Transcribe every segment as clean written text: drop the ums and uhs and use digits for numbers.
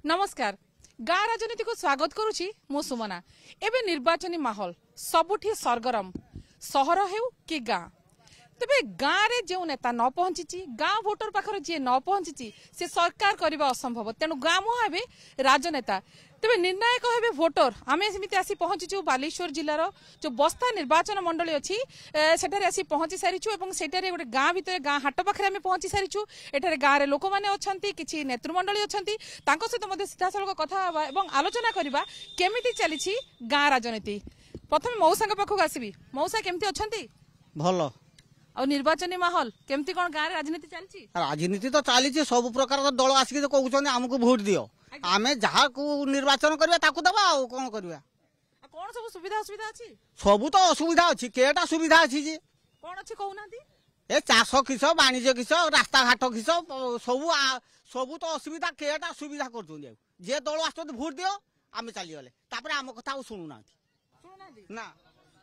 नमस्कार गाँ राजनीति को स्वागत करुछि मु सुमना। एबे निर्वाचनी माहौल सबुठी सरगरम सहर हेउ कि गाँ तेबे गाँ रे जो नेता न पहुंची गाँ भोटर पाखर जी न पहुंची से सरकार करबा असंभव तेणु गाँ मुहाबे राजनेता तेबे निर्णायक हेबे भोटर। आमे समिति आसी पहुंचीचु बालेश्वर जिल्लार जो बस्ता निर्वाचन मंडली अछि सेठारे आसी पहुंची सारिछु एवं सेठारे गोटे गाँ भितर गाँ हाट पाखरे आमे पहुंची सारिछु। एठारे गाँ रे लोक माने अछंती किछि नेतृमंडली अछंती तांको सहित मध्ये सीधासळख कथा हबा एवं आलोचना करबा केमिति चलीछि गाँ राजनीति। प्रथम मौसा पाखक आसीबी। मौसा केमिति अछंती? भलो। और निर्वाचनी माहौल केमती कौन गाँव राजनीति चलती? राजनीति तो चली सब प्रकार दल आसिक कहते आमको भोट दियो आमे जहाँ को निर्वाचन करबा ताकू दबा आ कोन करबा। कौन सब सुविधा असुविधा अछि? सब तो असुविधा अछि केटा सुविधा अछि जे कौन अछि कहउनांती? ए चाष किस वाणिज्य किस रास्ता घाट किस सब सब तो असुविधा केटा सुविधा करछन जे दल आछत भोट दियो आमे चली गले तापर आम कथा सुनु ना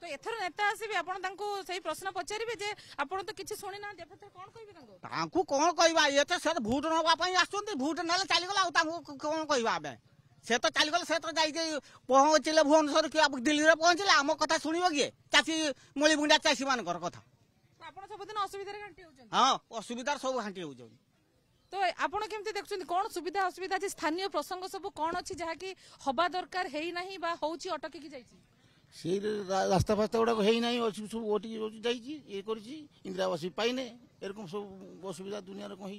तो एथर नेता आसीबे आपण तांको सही प्रश्न पचारिबे जे आपण तो किछि सुनि ना देफतर कोन कहबे तांको कोन कहबा ये तो से भोट नबा पई आछन भोट नले चली गला तांको कोन कहबा बे से तो चली गले से तो जाई के पहुंचले भुवनेश्वर कि अब दिल्ली रे पहुंचले आम कथा सुनिबो के चाची मळी बुंडा चासी मानकर कथा आपण सब दिन असुविधा रे घंटी होजन। हां असुविधा सब घंटी होजन। तो आपण केमते देखछन कोन सुविधा असुविधा जे स्थानीय प्रसंग सब कोन अछि जहा कि हबा दरकार हेई नाही बा होउची अटकी की जाईची से रास्ता फास्ता गुड़ाक है ना सब ओटी जाइए ये कर इंदिरा आवास पाइने एरकम सब असुविधा दुनिया कौन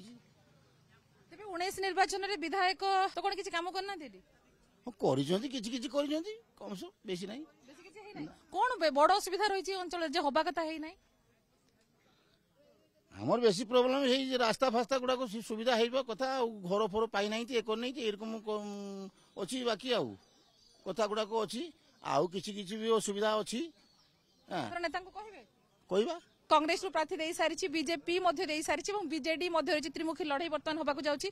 तेबे 19 निर्वाचन रे विधायक तो कोन किछि काम करना देली करिसंती किछि करिसंती कम सब बेसी नाही कोन बड़ असुविधा रहिछि अंचल जे हबा कथा हेई नाही हमर बेसी प्रॉब्लम है जे रास्ता फास्ता गुड़ाक सुविधा हेबा कथा घर फर पाइ नाही एकर नाही एरकम अछि बाकी आउ कथा गुड़ाक अछि आउ किछि किछि भी असुविधा अछि नेता को कहबे कहबा कांग्रेस रो प्रार्थी देई सारिछि बीजेपी मध्ये देई सारिछि एवं बीजेडी मध्ये रछि त्रिमुखी लड़ाई वर्तमान होबाकू जाउछि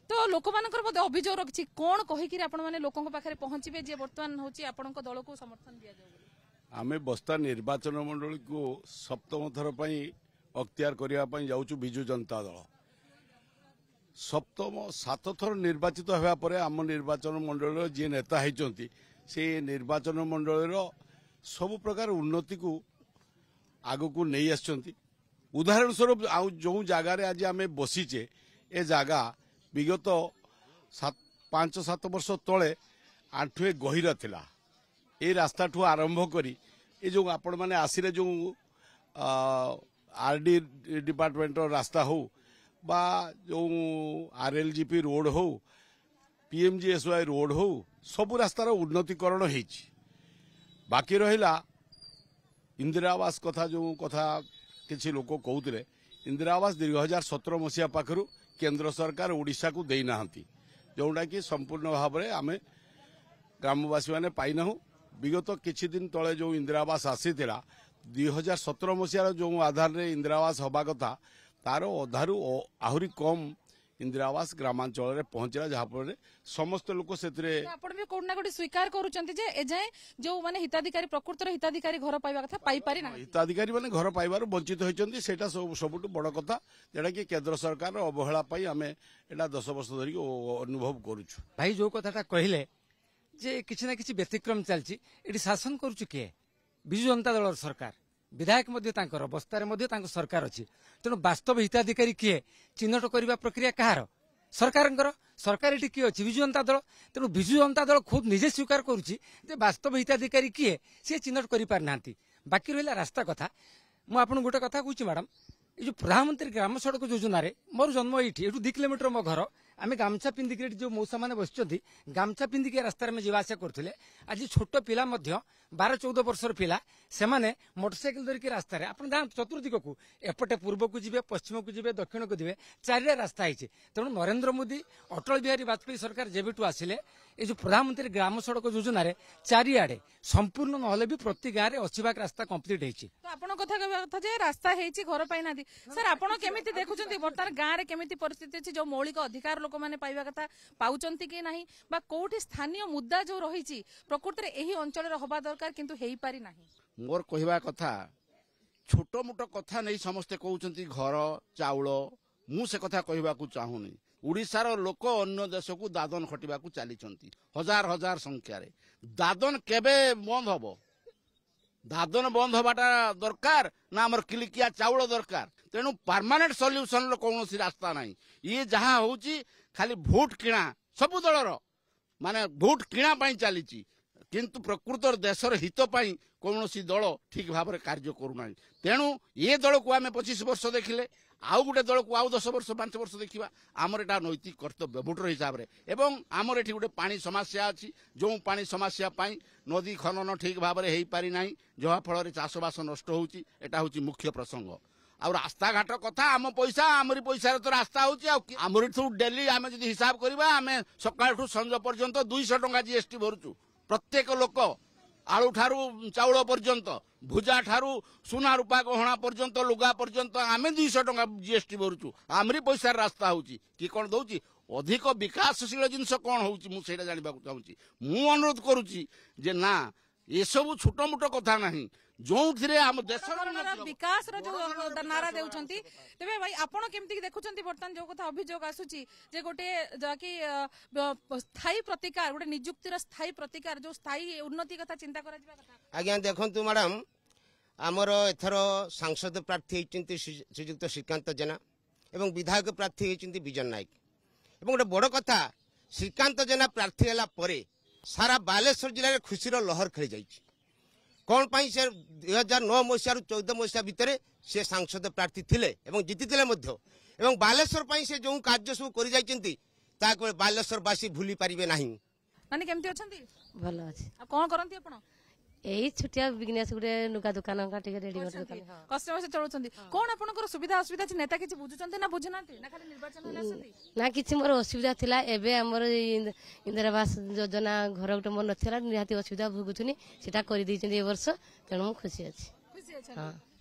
तो लोक मानकर मध्ये अभियोग रखछि कोन कहि कि आपण माने लोकन पाखरे पहुंचीबे जे वर्तमान होछि आपनक दल को समर्थन दिया जाउ। आमे बस्ता निर्वाचन मंडली को सप्तम थर पई अख्तियार करिया पई जाउछु बिजु जनता दल सप्तम 7 थर निर्वाचित होया परे आम निर्वाचन मंडल जे नेता हैचंती से निर्वाचन मंडल सब प्रकार उन्नति को आग को नहीं आसचंती। उदाहरण स्वरूप जो जगार आज आम बसीचे ए जगह विगत 5-7 वर्ष तले आंठुए गहिरा थिला ए रास्ता ठू आरंभ करी ए जो आपण माने आसिरे जो आरडी डिपार्टमेंट रास्ता हो बा जो आरएलजीपी रोड हो पीएमजीएसवाई रोड हो सब रास्तार उन्नतीकरण होइछि। बाकी रहिला इंदिरा आवास कथा जो कथा किछि लोक कहउतिले इंदिरा आवास 2017 मसिया पाखरु केंद्र सरकार ओडिशा को देई नाहंती जोंडा कि संपूर्ण भाव में आमे ग्रामवासी माने पाई नाहु। विगत किछि दिन तले जो इंदिरा आवास आसीथिला 2017 मसिया जो आधार रे इंदिरा आवास हबा कथा तार अधारु आहुरी कम इंदिरा आवास ग्रामांचल रे पहुंचला जहाँ पर समस्त लोक सेतरे आपण भी कोड ना कोड स्वीकार करूचंती जे ए जाय जो माने हिताधिकारी प्रकृतर हिताधिकारी घर पाइबा कथा पाई पारि ना हिताधिकारी माने घर पाइबार वंचित होइचंती सेटा सबुटु बड़ कथा जेटा कि केंद्र सरकार अवहेला पाई आमे एटा 10 वर्ष धरि अनुभव करूछु। भाई जो कथाटा कहिले जे किछि ना किछि व्यतिक्रम चलछि एटी शासन करूछु के बिजु जनता दल सरकार विधायक मध्य तांकर बस्तार मध्य तांकर सरकार अछि तेणु वास्तव हिताधिकारी किए चिन्हट करबा प्रक्रिया कहार सरकार सरकार एटी किए अछि बिजु जनता दल तेणु बिजु जनता दल खुद निजे स्वीकार करूछि जे वास्तव हिताधिकारी किए से चिन्हट करि पार नांती। बाकी रहिला रास्ता कथा मु आपन गोटे कथा कहूछि मैडम ये जो प्रधानमंत्री ग्राम सड़क योजना रे मोर जन्म ये 2 किलोमीटर मो घर आम गामछा पिंधिक जो मौसा मैंने बस गामछा पिंधिक रास्तार में जावास करते आज छोट पिला 12-14 वर्षर पिला से मोटरसाइकिल धरिकी रास्तार आप चतुर्दिक को एपटे पूर्व को जी पश्चिम को जी दक्षिण को जी चारिटा रास्ता है तेणु नरेंद्र मोदी अटल बिहारी वाजपेयी सरकार जेबेठू आसिले ये जो प्रधानमंत्री ग्राम सड़क योजना रे चारिआडे संपूर्ण नहले भी प्रति गाँव में 80 भाग रास्ता कंप्लीट होइछि। तो आपण कथा कहबा कथा जे रास्ता हेछि घर पाइ नादी सर आपण केमिति देखुचंती वर्तमान गाँव रे केमिति परिस्थिति अछि जो मौलिक अधिकार लोक माने पाइबा कथा पाउचंती कि नाही बा कोठी स्थानीय मुद्दा जो रहिछि प्रकृति रे एही अंचल रे होबा दरकार किंतु हेई पारि नाही। मोर कहबा कथा छोट मोट कथा नहीं समस्ते कहउचंती घर चाउल मु से कथा कहबा को चाहूनी ओडिशार लोक अन्य देश को दादन खटिबा को चलीचंती हजार हजार संख्यारे दादन केबे बंद हबो दादन बंद हबाटा दरकार ना हमर किलिकिया चाउल दरकार तेणु परमानेंट सॉल्यूशन कौन रास्ता नहीं ये जहाँ होची खाली भोट किणा सबु दलर माने भोट किणा पाई चली किंतु प्रकृत देशर हित पाई कौन दल ठीक भाव में कार्य करूना तेणु ये दल को आम 25 वर्ष देखिले आउ गोटे दल को आउ 10 वर्ष 5 वर्ष देखा आमर एटा नैतिक कर्तव्य भोटर हिसाब से एवं आमर एठी गोटे पानी समस्या अच्छी जो पानी समस्या पाई नदी खनन ठीक भाव में हो पारि ना जहाँ फल चाषबास नष्ट होची एटा होची मुख्य प्रसंग आ रास्ता घाट कथा आम पैसा आमरी पैसा तो रास्ता होमरी डेली आम जब हिसाब करवा आम सकाळठू संज पर्यंत 200 टंका जीएसटी भरुचु प्रत्येक लोक आलू ठारू चाउल पर्यंत भुजा ठारू सुना रूपा गहना पर्यंत लुगा पर्यंत आम 200 टंका जीएसटी भरुचु आमरी पैसा रास्ता होची कि कौन दौची अधिक विकासशील जिनस कौन होची मु सेटा जानिबा चाहूची मु अनुरोध करुची जे ना ये सब छोट मोट कथा नहीं जो आम देश विकास जो नारा देउछंती तेबे भाई आपण केमती देखुछंती बर्तन जो कथा अभियोग आसुची जे गोटे जाकी स्थायी प्रतिकार गोटे नियुक्तिर स्थायी प्रतिकार जो स्थायी उन्नति कथा चिंता करा जिबा कथा आज्ञा देखंतु मैडम आमर एथर सांसद प्रार्थी होइचंती श्रीयुक्त श्रीकांत जेना एवं विधायक प्रार्थी होइचंती विजन नायक एवं गोटे बड़ कथा श्रीकांत जेना प्रार्थी हला परे सारा बालेश्वर जिले में खुशीर लहर खेली जाइए कौन पाई से 2009 मसीह 14 मसीहा भितर से सांसद प्रार्थी थिले एवं जीति एवं बालेश्वर पाई से जो कार्य सब कर जाइछंती ताको बालेश्वर वासी भूली पारिबे नाही नानी केमती अछंती भलो अछि आ कोन करंती आपण एई छुटिया बिजनेस गुटे नुका दुकान का टिके रेडीमेड दुकान कस्टमर से चलुछंती कोन आपनकर सुविधा असुविधा छि नेता किछि बुझुछंती ना बुझुनांती ना खाली निर्वाचन होला असंती ना किछि मोर असुविधा थिला एबे हमर इंदिरा आवास योजना घर गुटे मोर नथिला निहाती असुविधा भुगुथुनी सेटा करि दैछंती ए वर्ष तेणु मु खुशी अछि खुशी अछि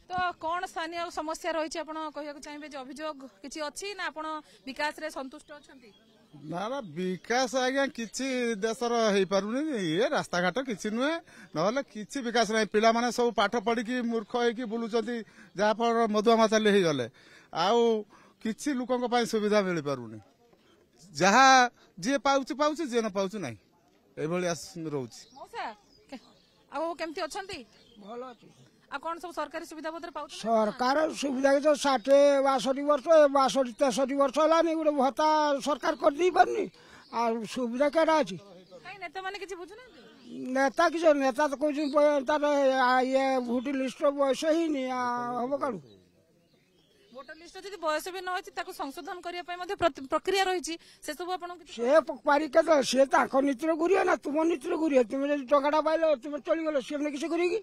तो कोन स्थानीय समस्या रही छि आपण कहिया चाहिबे जे अभियोग किछि अछि ना आपण विकास रे संतुष्ट अछंती ना ना विकास आज्ञा किसी देशर हो पारुनी ये रास्ता घाट किसी नुहे ना किसी विकास ना पिला माने सब पाठ पढ़ी मूर्ख होगी बुलूचंती जहाँ फल मधुआ माछाली हो गले आउ किसी लोकों पाई सुविधा मिल पारुनी जहाँ जी पाउची पाउची जी न पाउची नहीं एभली रोची मौसा आ केमती अछंती भलो अछि आ कोन सब सरकारी सुविधा पत्र पाउ सरकार सुविधा के तो 60 62 वर्ष 62 63 वर्ष हलानी गोटे भत्ता सरकार कर दी पारनी आ सुविधा केटा अछि काई नेता माने किछि बुझुना नेता किछ नेता तो कोइ तार ये भोट लिस्ट बयस ही नहीं हम काढू वोटर लिस्ट जदि बयस भी न होछि ताको संशोधन करिया पय मध्ये प्रक्रिया रहिछि से सब आपण से पारी के तो से ताको नीतिर गुरिया ना तुम नीतिर गुरिया तुम जदि टकाटा पाइले तुम चली गेलो से किछ करिगी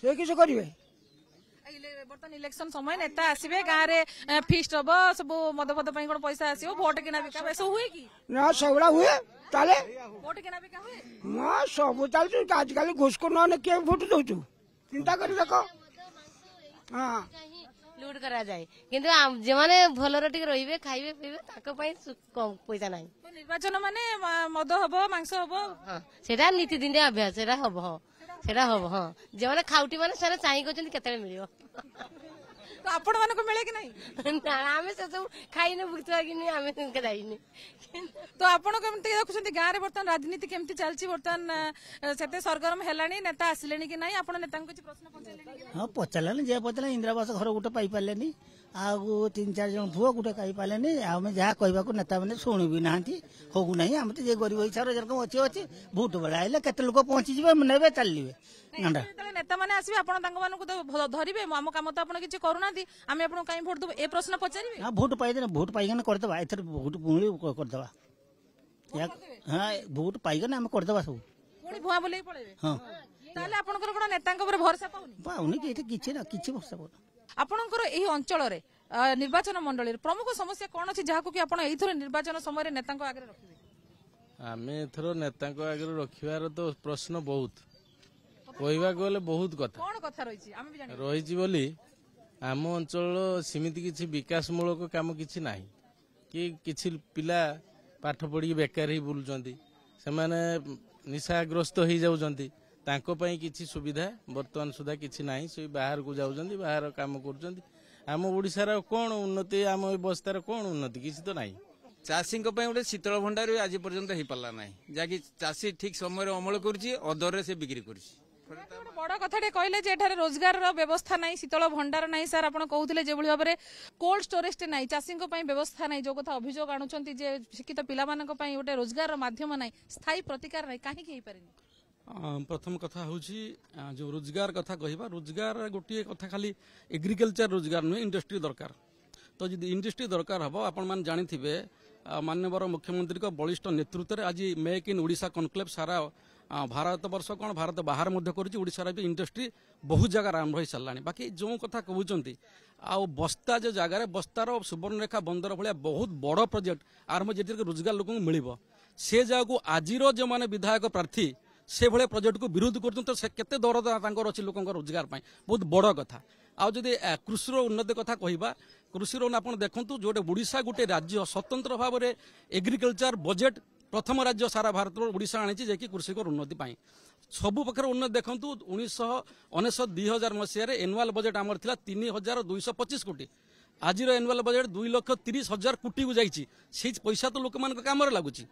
से किछ करिवे बर्तन इलेक्शन समय नेता आसबे गाँव रे फिस्ट हम सब मद फद कोन पैसा आसो भोट किना बिका ऐसा हुए कि ना सेगुड़ा हुए ताले भोट किना बिका हुए ना सब चलछु आजकल घुस को न के भोट दउछु चिंता कर देखो हां लूट करा जाए किंतु जे माने भलर टिक रहिबे खाइबे पीबे ताको पई कम पैसा नाही निर्वाचन माने मद हबो मांस हबो हां सेटा नीति दिन अभ्यास सेटा हबो सेटा हबो हां जे माने खाउटी माने सारे चाहि कोचंदी केते मिलियो तो आपण माने को मिले कि नहीं ना आमे से सब खाइने बुतवा कि नहीं आमे के जाइने तो आपण केमती देखुछंती गाँव रे बर्तन राजनीति केमती चलची बर्तन सेते सरगरम हेलानी नेता आसिलेनी कि नहीं आपण नेता को प्रश्न पचारलेनी हाँ पचारे जे पचारे इंदिरा आवास घर गोटे पाई पारे आ 3-4 जन पुओ गोटे पाई पारे आम जहाँ कहवाक नेता मैंने शुणु भी ना हो ना आम तो गरीब हिसाब से अच्छी अच्छी भोट बेला आइले के लोक पहुंची ने चलिए नेता मैंने आसबे आपण तो धरिबे आम काम तो आपण किछि करूना आम आपण कहीं भोट देबो ए प्रश्न पचारिबे हाँ भोट पाई भोट पाइगने करदेबा एथर भोट पुणी करदेबा हाँ भोट पाइगने आम करदेबा सब पुणी भुआ बोले पळेबे हाँ ताले आपनकर कोन नेतांक ऊपर भरोसा पाउनी पाउनी कि एटा किछि ना किछि भरोसा पाउनी आपनकर एही अंचल रे निर्वाचन मंडली प्रमुख समस्या कोन अछि जाहाको कि आपण एथर निर्वाचन समय रे नेतांक आगे रखिबे आमे एथर नेतांक आगे रखिबार तो प्रश्न बहुत कहवा गले बहुत कथा कोन कथा रहिछि आमे भी जानि रहिछि बोली आम अंचल सिमिति किछि विकासमूलक काम किछि नाही कि किछि पिला पाठ पढ़ी बेकार ही बुलुचंती से माने निशाग्रस्त हो जाउचंती तांको पई किछि सुविधा वर्तमान सुधा किछि नाही से बाहर को जाउचंती बाहर काम करूचंती आम ओडिसा रा कोन उन्नति आम अवस्था रा कोन उन्नति किछि तो नाही चाषी गोटे शीतल भंडार आज पर्यंत हो पारा ना जहाँकि चाषी ठीक समय अमल कर से बिक्री कर बड़ कथा कहले जे एठारे रोजगार व्यवस्था नहीं शीतल भंडार नहीं सर आप कहते जो भाव में कोल्ड स्टोरेज नहीं चाषी व्यवस्था नहीं जो कथा अभियोग आणुंट जे शिक्षित पिला गोटे रोजगार माध्यम नहीं स्थायी प्रतिकार नहीं कहीं प्रथम कथा हूँ जो रोजगार कथा कहवा रोजगार गोटे कथा खाली एग्रिकल्चर रोजगार नुहे इंडस्ट्री दरकार तो जब इंडस्ट्री दरकार हम आपण जानी माननीय मुख्यमंत्री का बलिष्ठ नेतृत्व में आज मेक इन ओडिशा कनक्लेव सारा भारत वर्ष कौन भारत बाहर ओडिशार भी इंडस्ट्री बहुत जगह आरंभ हो सारा बाकी जो कथा कहते आउ बस्ता जो जगार बस्तार सुवर्णरेखा बंदर भाया बहुत बड़ प्रोजेक्ट आरंभ जी रोजगार लोक मिल से जगह आज जो मैंने विधायक प्रार्थी से भाया प्रोजेक्ट को विरोध करते दरद अच्छी लोक रोजगार बहुत बड़ कथा आउ जदि कृषि उन्नति कथा कहवा कृषि आप देखूँ जो ओडिशा गोटे राज्य स्वतंत्र भाव में एग्रिकल्चर बजेट प्रथम राज्य सारा भारत ओडिशा आनी जे कृषि उन्नति सबु पक्षर उन्नति देखूँ 1999-2000 मसीह एनुआल बजेट आमर था 3225 कोटी आज एनुआल बजेट 2,30,000 कोटी को जाइए पैसा तो लोक मान कम लगुच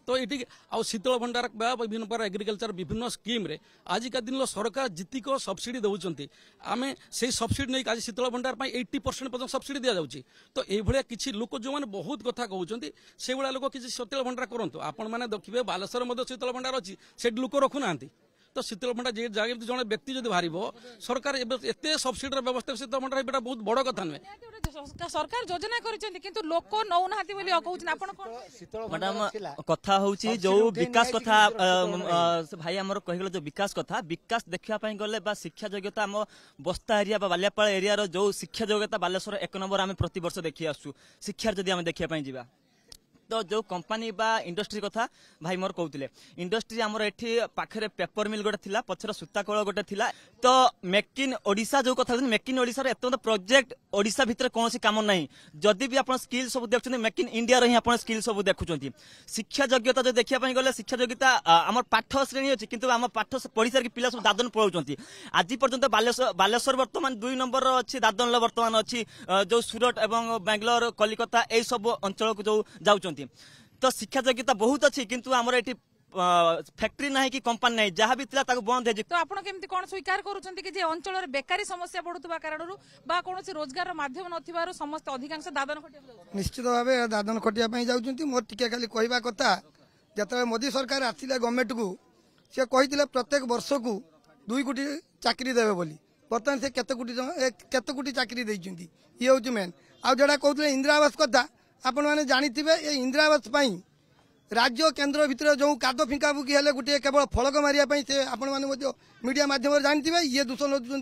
तो ये आउ शीतल भंडार विभिन्न प्रकार एग्रिकल्चर विभिन्न स्कीम रे आजिका दिन सरकार जितिक सब्सिडी दौरान आम से सब्सिडी नहीं आज शीतल भंडार 80% पर्यटन सब्सिडी दि जाऊँगी तो ये किसी लोक जो मैंने बहुत कथा कहते से भाया लोक किसी शीतल भंडार करूँ आपण मैंने देखिए बालेश्वर शीतल भंडार अच्छी से लोक रखुना तो शीतल भंडार जगह जड़े व्यक्ति जब बाहर सरकार एत सब्सिडी व्यवस्था शीतल भंडार बहुत बड़ कथा नुहे सरकार योजना कर लोक नौना मैडम कथा हूँ जो विकास कथा भाई आमर कहीगले जो विकास कथा विकास देखापी गले शिक्षा योग्यता आम बस्ता एरिया बालियापाल एरिया जो शिक्षा योग्यता बालेश्वर 1 नंबर आम प्रति वर्ष देखी आसु शिक्षार जदि आम देखापी जा तो जो कंपनी बा इंडस्ट्री कथा भाई मोर कहते इंडस्ट्री आमर एठी पाखरे पेपर मिल गोटे थिला पछर सूता कल गोटे थिला तो मेक इन ओडिशा जो कथा मेक इन ओडिशा रे एत प्रोजेक्ट ओडिशा भितर कौन काम नहीं जदि भी आप स्किल सब देखुं मेक इन इंडिया रे आप स्किल सब देखुं शिक्षा योग्यता जो देखापी गले शिक्षा योग्यता आम पाठ श्रेणी अच्छी किंतु आम पाठ पढ़ी सारी पिला सब दादन पढ़ाऊँ आज पर्यंत बालेश्वर बर्तमान 2 नंबर अच्छी दादन बर्तमान अच्छी जो सूरत एवं बेंगलोर कलिकता यही सब अंचल को जो जाऊँ तो शिक्षा योग्यता बहुत अच्छी किंतु आमर ये फैक्ट्री ना कि कंपनी ना जहाँ भी बंद है तो आप कौन स्वीकार कर अंचल बेकारी समस्या बढ़ुवा कारण कौन रोजगार माध्यम न समस्त अधिकांश दादन खटिया निश्चित भाव दादन खटिया जाऊँ मोर टी खाली कहवा कथा जो मोदी सरकार आसिले गवर्नमेंट को सी कही प्रत्येक वर्ष को 2 कोटी चाकरी देवे बोली बर्तमान से केते कोटी चाकरी देइछंती ये हूँ मेन आ जोड़ा कहते इंदिरा आवास कथा आपण मैंने जानी ये इंदिरा आवास राज्य केन्द्र भितर जो काद फिंका फुकी हेले गोटे केवल फलक मारिया से आपण मैंने मीडिया माध्यम जानी ये दोष लुचुं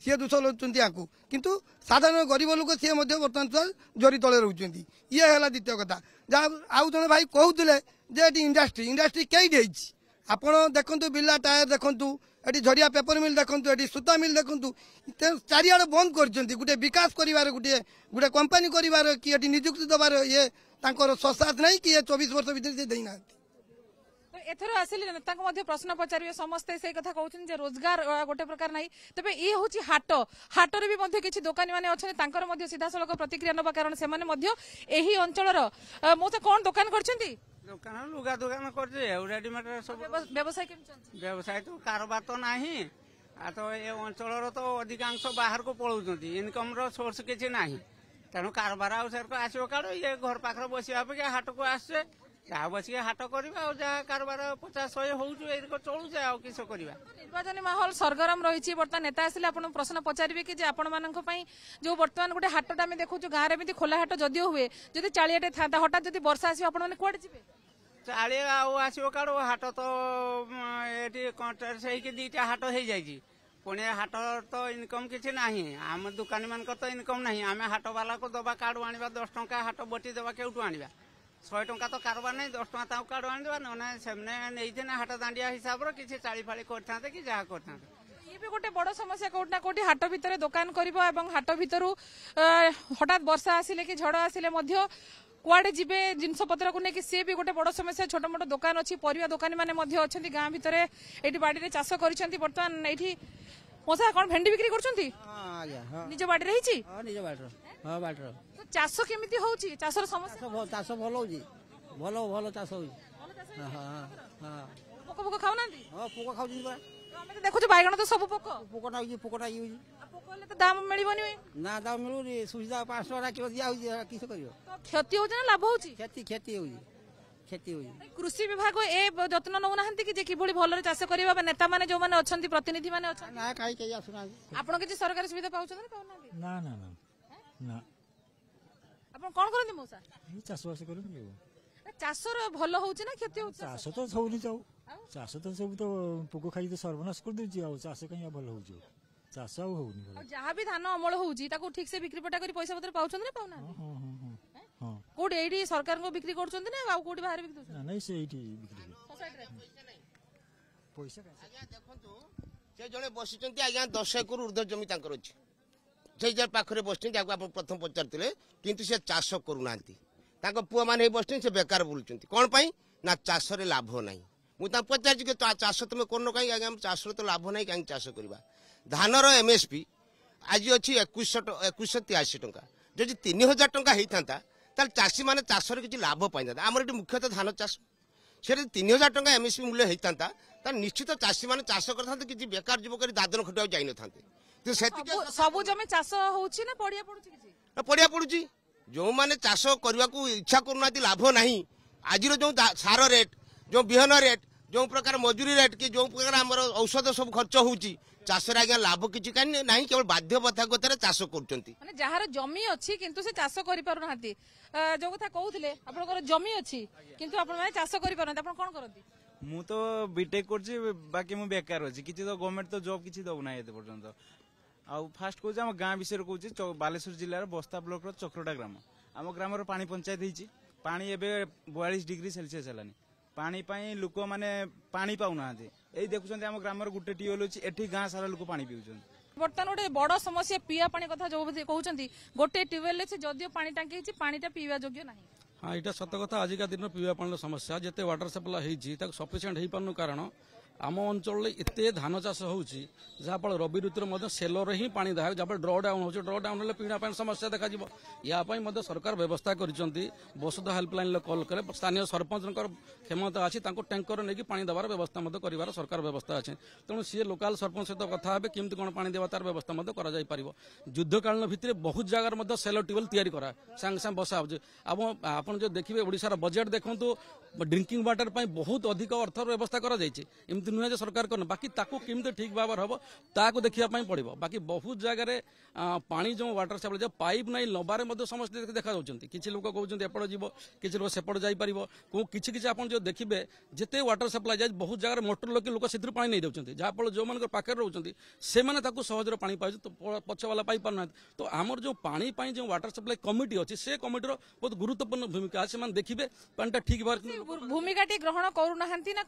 सी दोष लुचुं किंतु साधारण गरीब लोक सी बर्तमान जरी तले रोच ये है द्वितीय कथा जहाँ आउ जन भाई कहते इंडस्ट्री कई आपण देखु बिरला टायर देखु ये झरिया पेपर मिल देखु ये सूता मिल देखु चारिआडे बंद कर गोटे विकास कर गोटे कंपनी कर कि निजुक्ति दबार ये ससात नहीं कि 24 वर्ष भीतर से देना एथर आसिले नेता प्रश्न पचारे समस्ते से कथा कहते रोजगार गोटे प्रकार नहीं तेज ये हूँ हाट हाटर भी किसी दोकानी मैंने अच्छे सीधा सड़क प्रतिक्रिया नवा कारण से अंचल मौसा कौन दुकान कर दुकान लुगा दुकान कर रेडीमेड सब व्यवसाय व्यवसाय तो कारोबार तो नहीं तो ये अंचल तो अधिकांश बाहर को पलाऊँ इनकम सोर्स किसी ना तेणु कारोबार आसो काड़ ये घर पाखे बसवा अपेक्षा हाट को आसे जहाँ बस हाट करवा जहाँ कारोबार 50-100 हो चलुचे आ किस करवा निर्वाचन माहौल सरगरम रही बर्तमान नेता आसिले आप प्रश्न पचारे कि आपण मानी जो बर्तमान गोटे हाटा आम देखु गाँव में खोला हाट जदिव हुए जब चाड़ियाटे था हठात जब वर्षा आसो आपने कौन जी चाड़िया आसो काड़ हाट तो ये कंट्राक्ट से 2टा हाट हो जाए पुणी हाट तो इनकम किसी ना आम दुकानी मान तो इनकम ना आम हाट वाला को दबा कार्ड आने 10 टंका हाट बटी दबा केउठू आने 100 टंका तो कारोबार नहीं 10 टंका कार्ड आने ना हाट दांडिया हिसाब से किसी चाली फाड़ी करते कि जहाँ करते ये भी गोटे बड़ समस्या कोटना कोटी हाट भितर दुकान करिवो एवं हाट भितरु हठात वर्षा आसिले कि झड़ आसिले मध्य कुआडे जीवे जिनस पत्र को लेकिन सी भी गोटे बड़ समस्या छोट मोट दुकान अच्छी परिवा दुकानी मैंने अच्छा गाँ भितर ये बाड़ी चाष कर बर्तमान ये मौसा कौन भेंडी बिक्री कर निज बाड़ी रही निज बाड़ी हाँ बाटर चाष केमिति होउची चाषर समस्या चाष भल होउची भल भल चाष होउची हाँ हाँ हाँ पोक पोक खाउनांती हाँ पोक खाउची बा ଆମେ ଦେଖୁଛୁ ବାଇଗଣ ତ ସବୁ ପୋକ ପୋକଟା ହଉଛି ପୋକଟା ଇଏ ହଉଛି ପୋକ ହେଲେ ତ ଦାମ ମିଳିବନି ନା ଦାମ ମିଳୁନି ସୁବିଧା 5 ଟଙ୍କା କିଲୋ ଦିଆ ହଉଛି କିସ କରିବ କ୍ଷତି ହଉଛି ନା ଲାଭ ହଉଛି କ୍ଷତି ହଉଛି କ୍ଷତି ହଉଛି କୃଷି ବିଭାଗ ଏ ଯତ୍ନ ନଉନାହାନ୍ତି କି ଯେ କିଭଳି ଭଲରେ ଚାଷ କରିବା ବା ନେତା ମାନେ ଯୋଉମାନେ ଅଛନ୍ତି ପ୍ରତିନିଧି ମାନେ ଅଛନ୍ତି ନା କାହିଁ କେହି ଆସୁନାହାନ୍ତି ଆପଣ କିଛି ସରକାରୀ ସୁବିଧା ପାଉଛନ୍ତି ନା ପାଉନାହାନ୍ତି ନା ନା ନା ନା ଆପଣ କଣ କରନ୍ତି ମଉସା ଚାଷବାସ କରନ୍ତି ଚାଷର ଭଲ ହଉଛି ନା କ୍ଷତି ହଉଛି ଚାଷ ତ ହଉନି ଯାଉ ଚାଷ ତ ସବୁ ତ ପୋକ ଖାଇ ତ ସର୍ବନାଶ କରିଦେଉଛି ଆଉ ଚାଷ କାହିଁ ଭଲ ହଉଛି ଚାଷ ଆଉ ହଉନି ଯାହା ବି ଧାନ ଅମଳ ହଉଛି ତାକୁ ଠିକ ସେ ବିକ୍ରି ପଟା କରି ପଇସା ପତ୍ର ପାଉଛନ୍ତି ନା ପାଉନାହାନ୍ତି କୋଉଠି ଏଇଠି ସରକାରଙ୍କୁ ବିକ୍ରି କରୁଛନ୍ତି ନା ଆଉ କୋଉଠି ବାହାରେ ବିକ୍ରି କରୁଛନ୍ତି ନାଇଁ ସେ ଏଇଠି ବିକ୍ରି ପଇସା ଦେଖନ୍ତୁ ସେ ଜଣେ ବସିଛନ୍ତି ଆଜ୍ଞା 10 ଏକର ଉର୍ଦ୍ଧ୍ୱ ଜମି ତାଙ୍କର ଅଛି ସେଇ ଯାର ପାଖରେ ବସିଛନ୍ତି ଯାହାକୁ ଆପଣ ପ୍ରଥମ ପଚାରିଥିଲେ କିନ୍ତୁ ସେ ଚାଷ କରୁନାହାନ୍ତି ତାଙ୍କ ପୁଅମାନେ ବସିଛନ୍ତି ସେ ବେକାର ବୁଲୁଛନ୍ତି କ'ଣ ପାଇଁ ନା ଚାଷରେ ଲାଭ ନାହିଁ ମୁଁ ତାଙ୍କୁ ପଚାରିଛି କି ଚାଷ ତୁମେ କରୁନ କାହିଁକି ଆଜ୍ଞା ଚାଷରେ ତ ଲାଭ ନାହିଁ କାହିଁକି ଚାଷ କରିବା ଧାନର MSP ଆଜି ଅଛି 2183 ଟଙ୍କା ଯଦି 3000 ଟଙ୍କା ହେଇଥାନ୍ତା ତାହେଲେ ଚାଷୀମାନେ ଚାଷରେ କିଛି ଲାଭ ପାଇଥାନ୍ତେ ଆମର ଏଠି ମୁଖ୍ୟତଃ ଧାନ ଚାଷ ସେଠି 3000 ଟଙ୍କା MSP ମୂଲ୍ୟ ହେଇଥାନ୍ତା ତାହେଲେ ନିଶ୍ଚିତ ଚାଷୀମାନେ ଚାଷ କରିଥାନ୍ତେ କିଛି ବେକାର ଯୁବକ ଦାଦନ ଖଟିବାକୁ ଯାଇନଥାନ୍ତେ ସବୁ ଜମି ଚାଷ ହଉଛି ନା ପଡିଆ ପଡୁଛି କିଛି ପଡିଆ ପଡୁଛି ଯେଉଁମାନେ ଚାଷ କରିବାକୁ ଇଚ୍ଛା କରୁନାହାନ୍ତି ଲାଭ ନାହିଁ ଆଜିର ଯେଉଁ ସାର ରେଟ୍ ଯେଉଁ ବିହନ ରେଟ୍ ଯେଉଁ ପ୍ରକାର ମଜୁରୀ ରେଟ୍ କି ଯେଉଁ ପ୍ରକାର ଆମର ଔଷଧ ସବୁ ଖର୍ଚ୍ଚ ହେଉଛି ଚାଷରେ ଆଜ୍ଞା ଲାଭ କିଛି କାହିଁ ନାହିଁ କେବଳ ବାଧ୍ୟବାଧକତାରେ ଚାଷ କରୁଛନ୍ତି ମାନେ ଯାହାର ଜମି ଅଛି କିନ୍ତୁ ସେ ଚାଷ କରିପାରୁନାହାନ୍ତି ଯୋଉ କଥା କହୁଥିଲେ ଆପଣଙ୍କର ଜମି ଅଛି କିନ୍ତୁ ଆପଣ ମାନେ ଚାଷ କରିପାରୁନାହାନ୍ତି ଆପଣ କଣ କରନ୍ତି ମୁଁ ତ ବିଟେକ୍ କରୁଛି ବାକି ମୁଁ ବେକାର ଅଛି କିଛି ତ ଗଭର୍ଣ୍ଣମେଣ୍ଟ ତ ଜବ୍ କିଛି ଦଉନାହିଁ ଏତେ ପର୍ଯ୍ୟନ୍ତ ଆଉ ଫାଷ୍ଟ କହୁଛି ଆମ ଗାଁ ବିଷୟରେ କହୁଛି ବାଲେଶ୍ୱର ଜିଲ୍ଲାର ବସ୍ତା ବ୍ଲକର ଚକ୍ରଟା ଗ୍ରାମ ଆମ ଗ୍ରାମର ପାଣି ପଞ୍ଚାୟତ ହେଇଛି ପାଣି ଏବେ 42 ଡିଗ୍ରୀ ସେଲସିୟସ୍ ହେଲାନି ପାଣି ପାଇଁ ଲୋକମାନେ ପାଣି ପାଉନାହାନ୍ତି ଏଇ ଦେଖୁଛନ୍ତି ଆମ ଗ୍ରାମର ଗୋଟେ ଟ୍ୟୁବଲ ଅଛି ଏଠି ଗାଁ ସାରା ଲୋକ ପାଣି ପିଉଛନ୍ତି ବର୍ତ୍ତମାନ ଗୋଟେ ବଡ ସମସ୍ୟା ପିଇବା ପାଣି କଥା ଯୋଉ କହୁଛନ୍ତି ଗୋଟେ ଟ୍ୟୁବଲ ଅଛି ଯଦିଓ ପାଣି ଟାଙ୍କି ହେଇଛି ପାଣିଟା ପିଇବା ଯୋଗ୍ୟ ନାହିଁ हाँ यहाँ सत कथा आजिका दिन पीवा पानी समस्या जिते वाटर सप्लाई होती सफिसीयंट हो पार्न कारण आम अंचल एत धान चाष होती जहाँफल रबी ऋतु सेलर ही पानी दे जहाँ ड्र डाउन हो ड्र डाउन हेल्ले पीना पानी समस्या देखा या सरकार व्यवस्था कर वसुधा हेल्पलाइन कल कले स्थानीय सरपंच क्षमता अच्छी टैंकर नहीं पानी देवार व्यवस्था कर सरकार व्यवस्था अच्छे तेणु सी लोकाल सरपंच सहित कथा हे केमती कौन पानी देवा तार व्यवस्था कर युद्धकालीन भितर बहुत जगार सेलर ट्यूबवेल तैयारी करा सांगे सांगे बसा आप जो देखिए ओडिशार बजेट देखो ड्रिंकिंग वाटर बहुत अधिक अर्थ व्यवस्था कर नुहे जो सरकार कर बाकी केमती ठीक भाव हम ताकू देखा पड़ो बाकी बहुत जगार पानी जो वाटर सप्लाई जो पाइप नहीं नबार समस्या देखा किसी लोग कहते एपट जीव किसी लोग सेपट जापर किसी आप जो देखिए जिते वाटर सप्लाई जाए बहुत जगह मोटर लगे लोक से पानी नहीं दौरान जहाँफल जो मान पाखे रोच से सहजर पानी पाए तो पछवाला पाई पारना तो आमर जो पानी जो वाटर सप्लाई कमिटी अच्छी से कमिटर बहुत गुरुत्वपूर्ण भूमिका से देखिए पानी ठीक भाव भूमिका ग्रहण करूना ना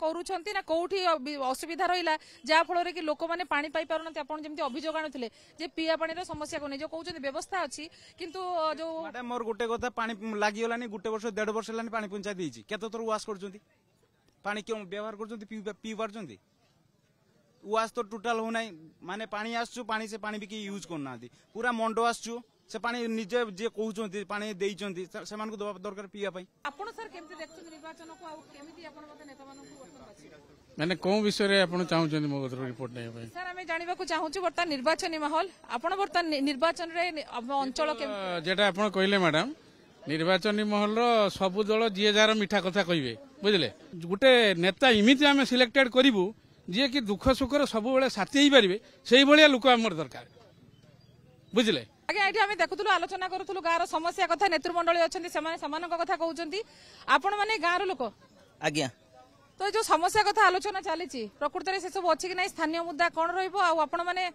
कौटी असुविधा रहा जहाँफल कि लोक मैंने पानी पाई पारना आप जमी अभियोग आणुले पीवा पानी समस्या को नहीं जो कहते व्यवस्था अच्छी किंतु जो मैडम मोर गोटे कथा पानी लगिगलानी गोटे वर्ष 1.5 वर्ष है पानी पंचायत देती केते थर वाश कर पानी क्यों व्यवहार कर पार्टी वाश तो टोटाल हो माने पानी आसु पानी से पानी भी यूज करना पूरा मंड आसु से पानी निजे जे कहउछन्ती पानी देइछन्ती से मानको दबा दरकार पिया पई आपण सर केमते देखछन निर्वाचन को आ केमिति आपण मते नेता मानको वर्तमान अछि माने कोन विषय रे आपण चाहुछन्ती मो रिपोर्ट नै पई सर हमें जानिबा को चाहुछु वर्तमान निर्वाचनी माहौल आपण वर्तमान निर्वाचन रे अंचल के जेटा आपण कहले मैडम निर्वाचनी माहौल रो सब दल जे जार मिठा कथा कहिबे बुझले गुटे नेता इमिति हमें सिलेक्टेड करिवु जे कि दुख सुख रे सब बेले साथी ही परिबे सेही भलिया लोक हमर दरकार बुझले आगे ये आम देखुलु आलोचना करूँ गाँव समस्या कथा नेतृमंडली अच्छा कथा कहते आपण मैंने गाँव लोक आज्ञा तो जो समस्या कथा आलोचना चली प्रकृत में से सब अच्छी कि ना स्थानीय मुद्दा कौन रहा मैंने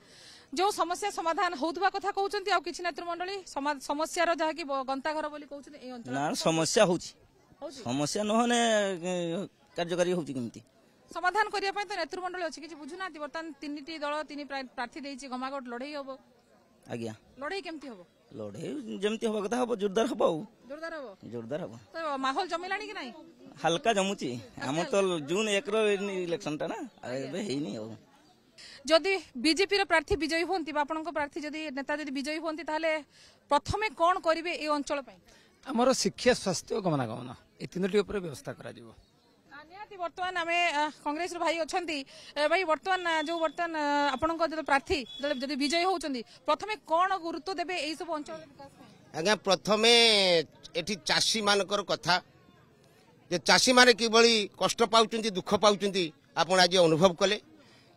जो समस्या समाधान होता कथा कहते कि नेतृमंडली समस्या जहाँकि गंताघर बोली कहते समस्या समस्या नहने कार्यकारी होती समाधान करने तो नेतृमंडली अच्छी किसी बुझुना बर्तमान 3टी दल 3 प्रार्थी देती घमाघट लड़ई हम आज्ञा लड़ई केमती हम लड़ई जमती हवा कथा हम जोरदार हम जोरदार हम तो माहौल जमिलानी कि नहीं हल्का जमुची हम तो जून 1 रो इलेक्शन टा ना एबे हेई नहीं हो जदि बीजेपी प्रार्थी विजयी होती आपण प्रार्थी जदि नेता जदि विजयी होती ताहले प्रथमे कौन करिवे ए अंचल पई आमर शिक्षा स्वास्थ्य और गमनागमन ये तीनोटी उपर व्यवस्था करा जिवो। निहाती वर्तमान आम कांग्रेस भाई अच्छा भाई वर्तमान जो वर्तमान आपण प्रार्थी जदि विजयी होती प्रथमे कौन गुरुत्व देवे यही सब अंचल आज्ञा प्रथमे एठी चाषी मानकर कथा जे चाषी माने किभली कष्ट पाउचंती दुख पाउचंती आपण आज अनुभव कले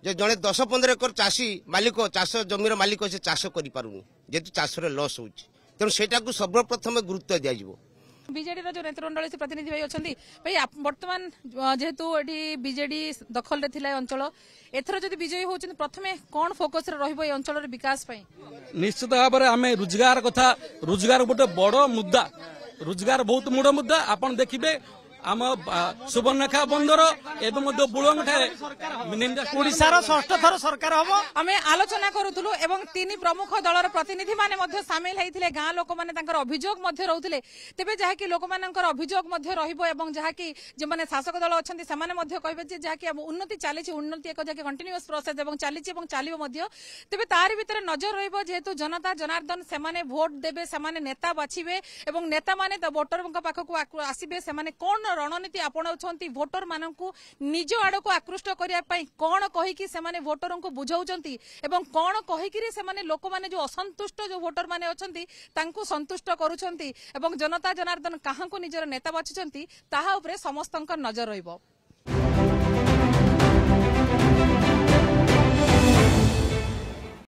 जे जड़े 10-15 एकर चाषी मालिक चाष जमीर मालिक से चाष करि पारुनी जेतु चाषरे लॉस होउची तेणु सेटा को सर्वप्रथम गुरुत्व दिया जिवो। बीजेडी जो नेतृमंडल से प्रतिनिधि भाई अच्छा भाई वर्तमान जेहेतु ये बीजेडी दखल रे थिला अंचल एथर जदि विजयी होउछन प्रथमे कौन फोकस रे रहइबो ए अंचल रे विकास पई निश्चित भाव में आम रोजगार कथा रोजगार गोटे बड़ मुद्दा रोजगार बहुत मुड़ मुद्दा आपन देखिबे आम सुवर्णरेखा बंदर एवं ओडिशार षष्ठ थर सरकार हम आम आलोचना करूथुलु एवं तीन प्रमुख दलर प्रतिनिधि माने मध्य सामिल होइथिले गाँ लोक माने तांकर अभियोग मध्य रहउथिले तेबे जहाकी लोक मानकर अभियोग मध्य रहिबो एवं जहाकी जे माने शासक दल अछंती से माने मध्य कहबे जे जहाकी उन्नति चालीछि उन्नति एक जहाकी कंटीन्यूअस प्रोसेस एवं चालीछि एवं चालिबो मध्य तेबे तारि भितर नजर रहिबो जेहेतु जनता जनार्दन से माने भोट देबे से माने नेता बाछिबे एवं नेता माने वोटरक पाखकु आसीबे से माने कोन रणनीति आपणाउछंती भोटर मानकु निज आड़को आकृष्ट करिया पई कोन कहिकि से माने भोटरंकु बुझाउछंती एवं कोन कहिकि से माने लोक माने जो असंतुष्ट जो भोटर माने अछंती तांकु संतुष्ट करूछंती एवं जनता जनार्दन काहाकु निजर नेता बाछुछंती ताहा उपरे समस्तंक नजर रहिबो।